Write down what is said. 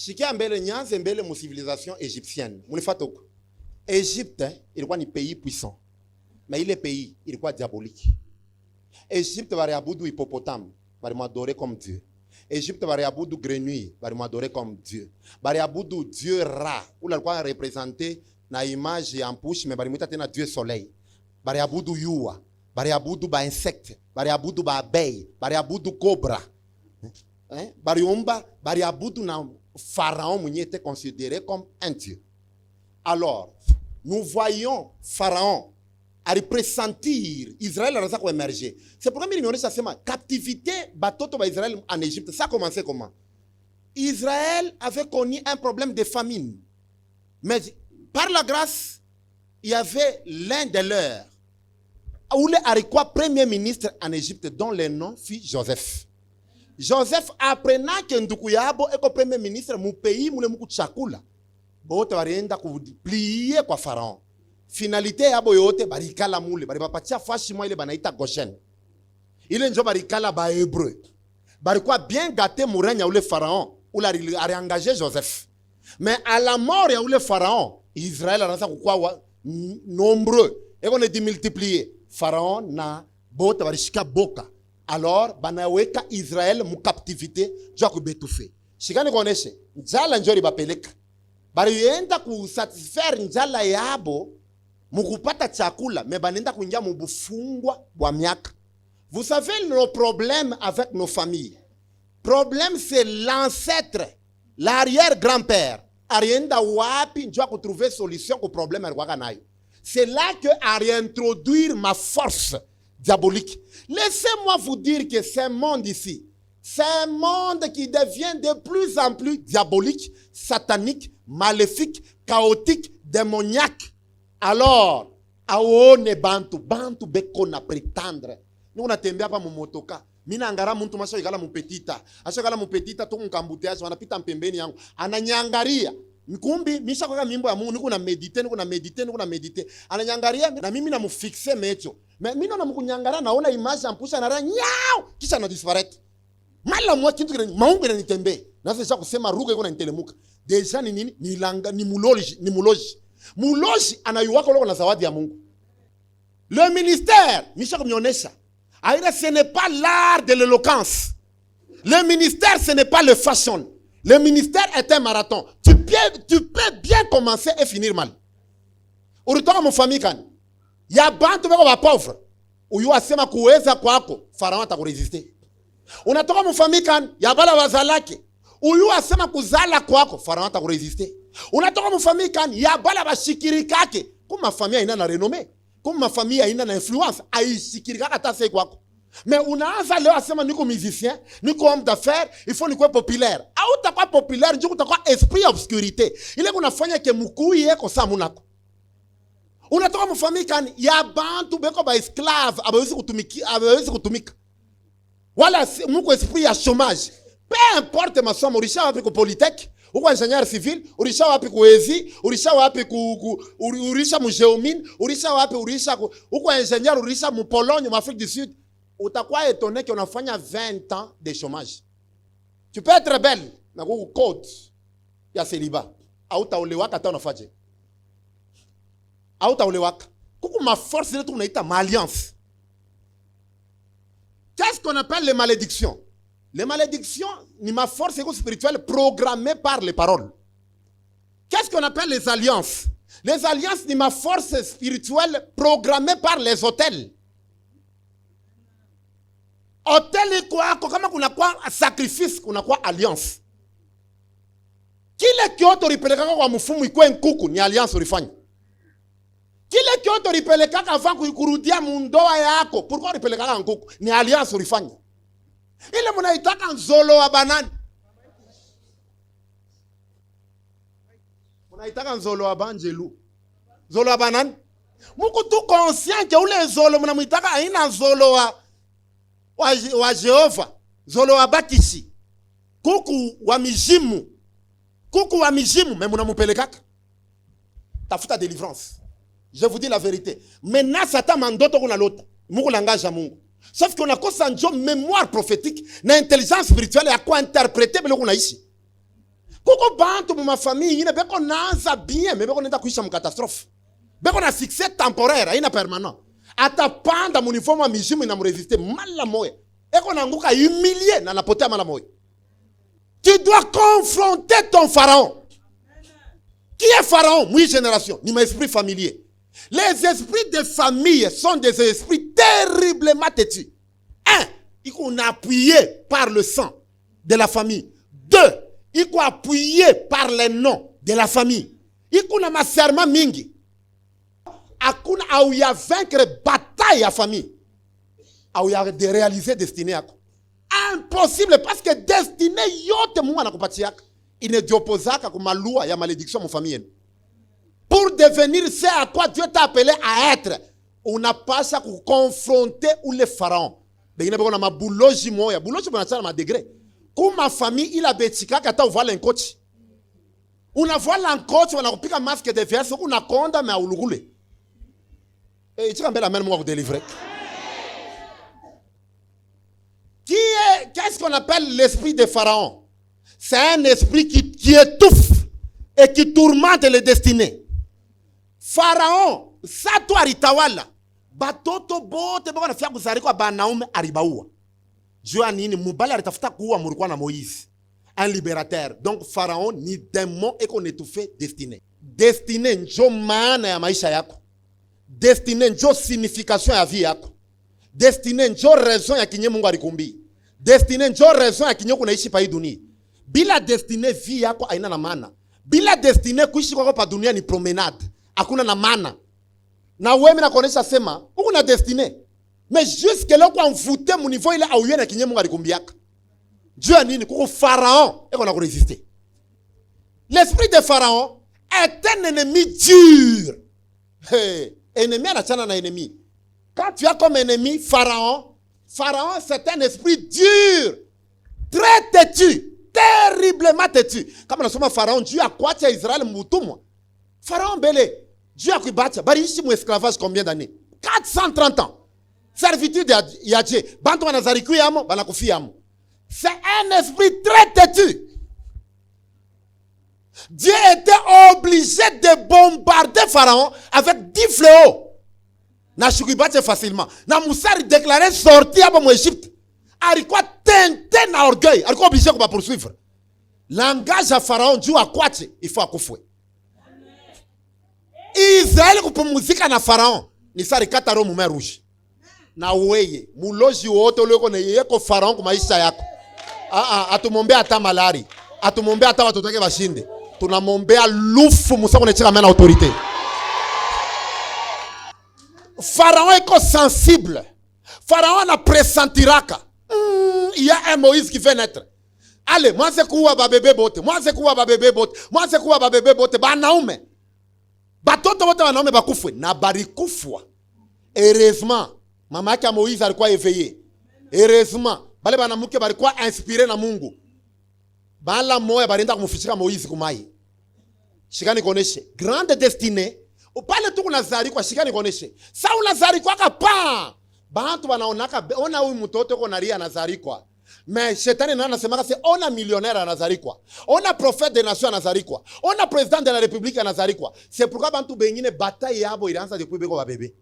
Shikia mbele nyanze mbele mu civilisation égyptienne. Munifata huko. Égypte ilikuwa ni pays puissant. Mais il est pays, ilikuwa diabolique. Égypte va réabudu hippopotame, va m'adorer comme Dieu. Égypte va réabudu grenouille, va m'adorer comme Dieu. Va réabudu Dieu Ra, où l'alquan représenté na image en push, mais va remuita tena Dieu soleil. Va réabudu yua, va réabudu ba insecte, va réabudu ba abeille, va réabudu cobra. Bariomba, bariabudu na Pharaon mwenye était considéré comme un dieu. Alors, nous voyons Pharaon à pressentir Israël a émerger. C'est pourquoi il y a une captivité batoto ba Israël en Égypte. Ça a commencé comment? Israël avait connu un problème de famine. Mais par la grâce, il y avait l'un de leurs, où le haricot premier ministre en Égypte, dont le nom fut Joseph. Joseph apprenant que Ndukuyabo est le premier ministre mon pays, mon le chakula. Bote varienda ku plier kwa Pharaon. Finalité yabo yote barikala mule, bari bapatia fashi mo ile banaita Goshen. Ile njo barikala ba hébreu. Barikwa bien gâté mourenya ule Pharaon, ou la réengagé Joseph. Mais à la mort ya ule Pharaon, Israël a kukwa nombreux et on est démultiplié. Pharaon na bote barishika boka. Alors, banaweka Israël mu captivité, joku betufe. Shikani koneshe, njala njori bapeleka. Barienda ku satisfaire njala yabo, mukupata chakula, mais banenda kuingia mu bufungwa bwa miaka. Vous savez nos problèmes avec nos familles. Problème c'est l'ancêtre, l'arrière-grand-père. Arienda wapi njua ku trouver solution au problème alikuwa nayo. C'est là que a réintroduire ma force diabolique. Laissez-moi vous dire que ce monde ici, c'est un monde qui devient de plus en plus diabolique, satanique, maléfique, chaotique, démoniaque. Alors, aone bantu beko na prétendre. Nous on a tembea pa motoka. Mina angara muntu masho igala mupetita. Asho igala mupetita tu mkambuteaje wanapita mpembeni yangu. Ananyangaria. Mkumbi misha kwa mimbo ya Mungu niko na medite. Ananyangaria na mimi na mufixe mecho. Mais mimi na mkunyangara naona image ampusha na ranya kisha na disparaître. Mala mwa kintu kile maungu na nitembe. Na sasa kusema ruga iko na nitelemuka. Deja ni nini? Ni langa ni muloji. Muloji anayuwako loko na zawadi ya Mungu. Le ministère, misha kumnyonesha. Aïra ce n'est pas l'art de l'éloquence. Le ministère ce n'est pas le fashion. Le ministère est un marathon. Tu peux bien commencer et finir mal. Uritoka mu famille kan. Ya bantu beko ba pauvre. Uyu asema kuweza kwako, Pharaon atakuresiste. Unatoka mu famille kan, ya bala bazalake. Uyu asema kuzala kwako, Pharaon atakuresiste. Unatoka mu famille kan, ya bala bashikirikake. Kuma famille ina na renommée. Kuma famille ina na influence, aishikirikaka hata sasa kwako. Mais unaanza leo asema niko musicien, niko homme d'affaires, il faut niko populaire. Au utakuwa populaire, ndio utakuwa esprit obscurité. Ile kunafanya ke mkuu yeko saa munako. Unatoka mu famille kan ya bantu beko ba esclave, abawezi kutumika. Wala muko esprit ya chômage. Peu importe masomo, ulisha wapi ku polytech, uko ingénieur civil, ulisha wapi ku ESI, ulisha wapi ulisha mu géomine, ulisha wapi uko ingénieur, ulisha mu Pologne, mu Afrique du Sud. Utakuwa étonné qu'on a fait 20 ans de chômage. Tu peux être belle, mais au code, il y a célibat. Aouta olewaka ta onafaje. Aouta olewaka. Coucou ma force de tourner ma alliance. Qu'est-ce qu'on appelle les malédictions? Les malédictions, ni ma force spirituelle programmée par les paroles. Qu'est-ce qu'on appelle les alliances? Les alliances, ni ma force spirituelle programmée par les hôtels. Hôtel kwa kama kuna kwa sacrifice kuna kwa alliance. Kile kioto ripeleka kwa mfumu ikwe nkuku ni alliance ulifanya. Kile kioto ripeleka avant kurudia mundoa yako pourquoi ripeleka kwa nkuku ni alliance ulifanya. Ile mnaitaka nzolo wa banani. Mnaitaka nzolo wa banjelu. Nzolo wa banani. Muko tu conscient que ule nzolo mnamuitaka haina nzolo wa Jehova, zolo wa bakishi, kuku wa mijimu, mais munamupelekaka. Tafuta délivrance. Je vous dis la vérité. Maintenant, Satan mandoto kuna lota. Mungu langage à Mungu. Sauf qu'on a kosa njo mémoire prophétique, na intelligence spirituelle ya quoi interpréter bele kuna ici. Koko bantu mu ma famille ine beko naanza bien mais beko nenda kuisha mu catastrophe. Beko na succès temporaire ina permanent. Atapanda mu niveau ma mijimu ina mu résister mala moya. Eko nanguka humilié na napotea mala moya. Tu dois confronter ton pharaon. Qui est pharaon? Moi génération, ni ma esprit familier. Les esprits de famille sont des esprits terriblement têtus. Un, ils sont appuyés par le sang de la famille. Deux, ils sont appuyés par les noms de la famille. Ils sont ma serment mingi. Akuna auya vaincre bataille à famille. Auya de réaliser destinée à impossible parce que destinée yote mungu anakupatia. Il ne diopposaka comme loi ya malédiction mon famille. Pour devenir ce à quoi Dieu t'a appelé à être, on n'a pas ça pour confronter ou les pharaons. Mais il y a ma bouloji moya, bouloji bon na ma degré. Comme ma famille il a betika kata uva l'encoach. On a voit l'encoach, on a pika masque de verse, on a konda mais ulugule. Et tu as la même moi vous délivrer. Qu'est-ce qu'on appelle l'esprit de pharaon? C'est un esprit qui étouffe et qui tourmente les destinées. Pharaon, sato aritawala. Batoto bote bako nafia kuzarikwa banaume aribaua. Jua nini mubali aritafuta kuua mulikuwa na Moïse. Un libérateur. Donc Pharaon ni démon et qu'on étouffait destiné. Destiné njo maana ya maisha yako. Destiné njo signification ya vie yako. Destiné njo raison ya kinye Mungu alikumbi. Destiné njo raison ya kinye kunaishi pa hii dunia. Bila destiné vie yako haina na maana. Bila destiné kuishi kwako pa dunia ni promenade. Hakuna na maana. Na wewe na kuonesha sema uko na destiné. Mais jusque là kwa mfute mu niveau ile auye na kinye Mungu alikumbiaka. Dieu nini kuko pharaon et qu'on a résisté. L'esprit de pharaon est un ennemi dur. Hey, ennemi anachana na ennemi. Quand tu as comme ennemi pharaon, pharaon c'est un esprit dur, très têtu, terriblement têtu. Comme on a souvent pharaon, Dieu a quoi tu Israël moutoumwa. Pharaon belé, Dieu a quoi battre, bari ici mon esclavage combien d'années? 430 ans. Servitude ya Dieu. Bantu wanazariku yamo, banakufi yamo. C'est un esprit très têtu. Dieu était obligé de bombarder Pharaon avec 10 fléaux. Na shukibate facilement. Na Moussa déclaré sortir à Égypte. Alikuwa tenté na orgueil. Alikuwa obligé de poursuivre. Langage à Pharaon, Dieu a quoi? Il faut akufwe. Israël kupumuzika na Pharaon. Ni sari kataro mume rouge. Na weye, muloji wote uleko na yeko Pharaon kwa maisha yako. Atumombe ata malari. Atumombe ata watoto wake bashinde. Tunamombea lufu musako nechika mena autorité. Pharaon est sensible. Pharaon a pressentiraka. Il y a un Moïse qui fait naître. Allez, moi c'est quoi ba bébé bote. Moi c'est quoi ba bébé bote. Moi c'est quoi ba bébé bote. Ba naume. Ba toto bote ba naume ba kufwe. Na bari kufwa. Heureusement, mama yake Moïse alikuwa éveillé. Heureusement, bale banamuke balikuwa inspiré na Mungu. Bala moya balinda kumfichika Moïse kumai. Shikani koneshe. Grande destinée. Upale tu kunazari kwa shikani koneshe. Sa unazari kwa kapa. Bantu wanaonaka ona huyu mtoto kwa naria nazari kwa. Mais shetani na anasemaka c'est ona millionnaire anazari kwa. Ona prophète de nation anazari kwa. Ona président de la république anazari kwa. C'est pourquoi bantu bengine bataille yabo ilianza depuis beko ba bébé.